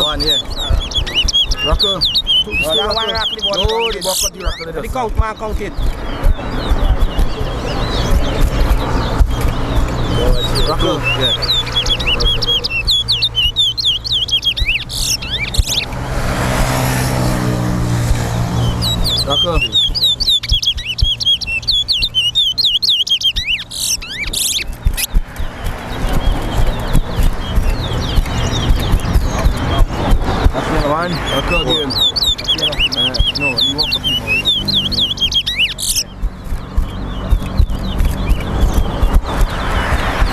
One, yeah. Rocker. No, that one rock the board. No, the box cut the rocker. The count, man, count it. Rocker. Yeah. Rocker. One. Rocker again. No, you walk up.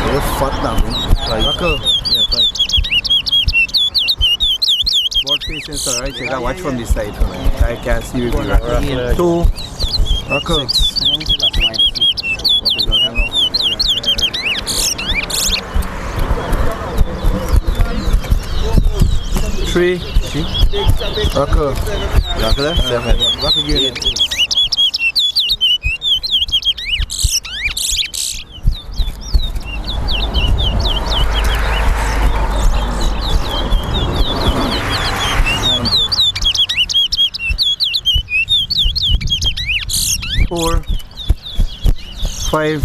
You're fat now, man. Rocker. Yeah, fine. Board patience, alright. You gotta watch from this side. I can't see you. Two. Rocker. Three. Rocker. Rocker, 7. Rock again. 4, 5.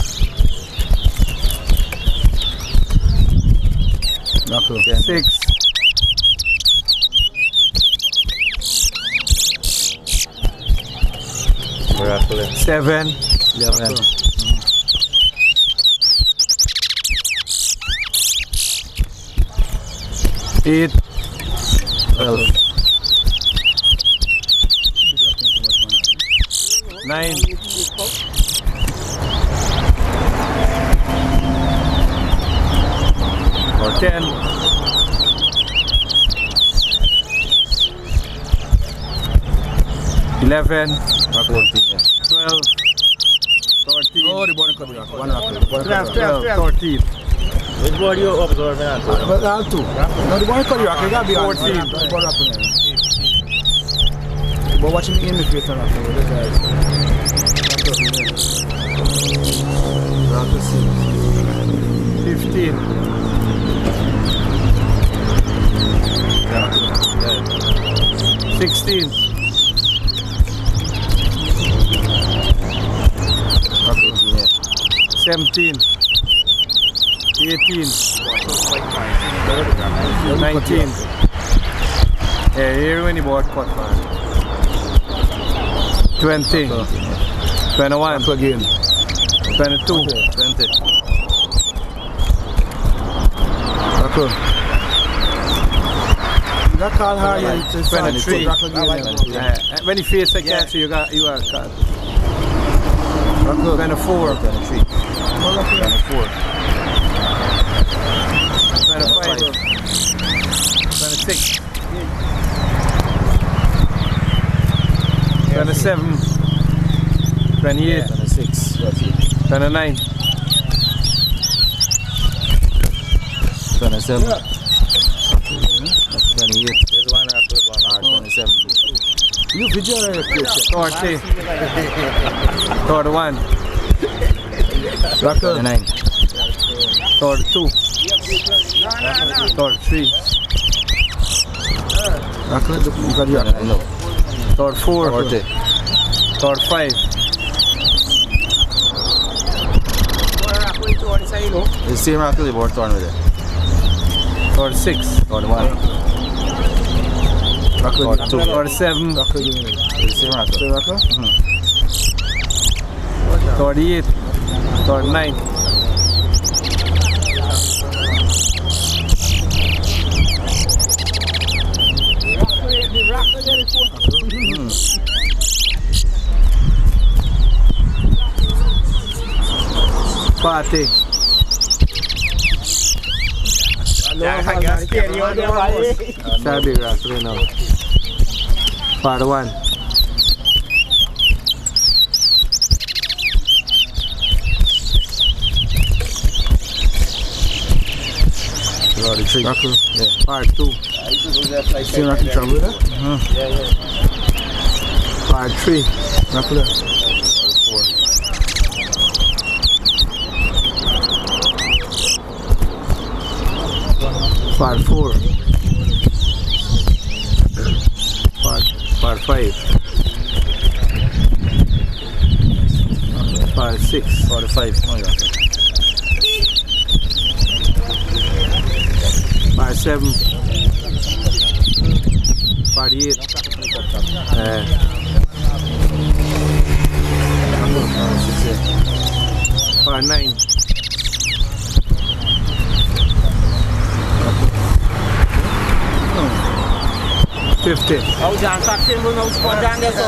Rocker. 6. 7. 11. 8. 12. 9. 10. 11. 14, yeah. 12. 13. Oh, the bottom cut the rocker. One rocker. 12. 13. Which board you observe me on? But I'll two. No, the bottom cut the rocker. You gotta be 14. The bottom rocker. But watch him in the face and rocker. Rocker 6. 15. Yeah. 16. 17. 18. 19. Yeah, here when the board cut, man. 20. 21. Again. 22. 20. Okay. You got call her, you 23. When you face a catch, you are caught. 24. 23. 24. 25. 26. 27. 28. 26. 29. 27. 28. There's one after the ball. 27. You video 30. 31. 29. 32. 33. 34. 40. 35. The same after the board turn with it. 36. 41. 42. 47. The same after. 38. 39. 40. Sabi ka, 3 now. 41. 43. Yeah. Part 2. Still not in trouble with that? Part 3. Rocker there. 44. Part 4. Par 5. Par 6. 45. Oh, yeah. Par 7. Par 8. Par 9. 50. Hou Jan, taxi moet nou spot Jan dit zo.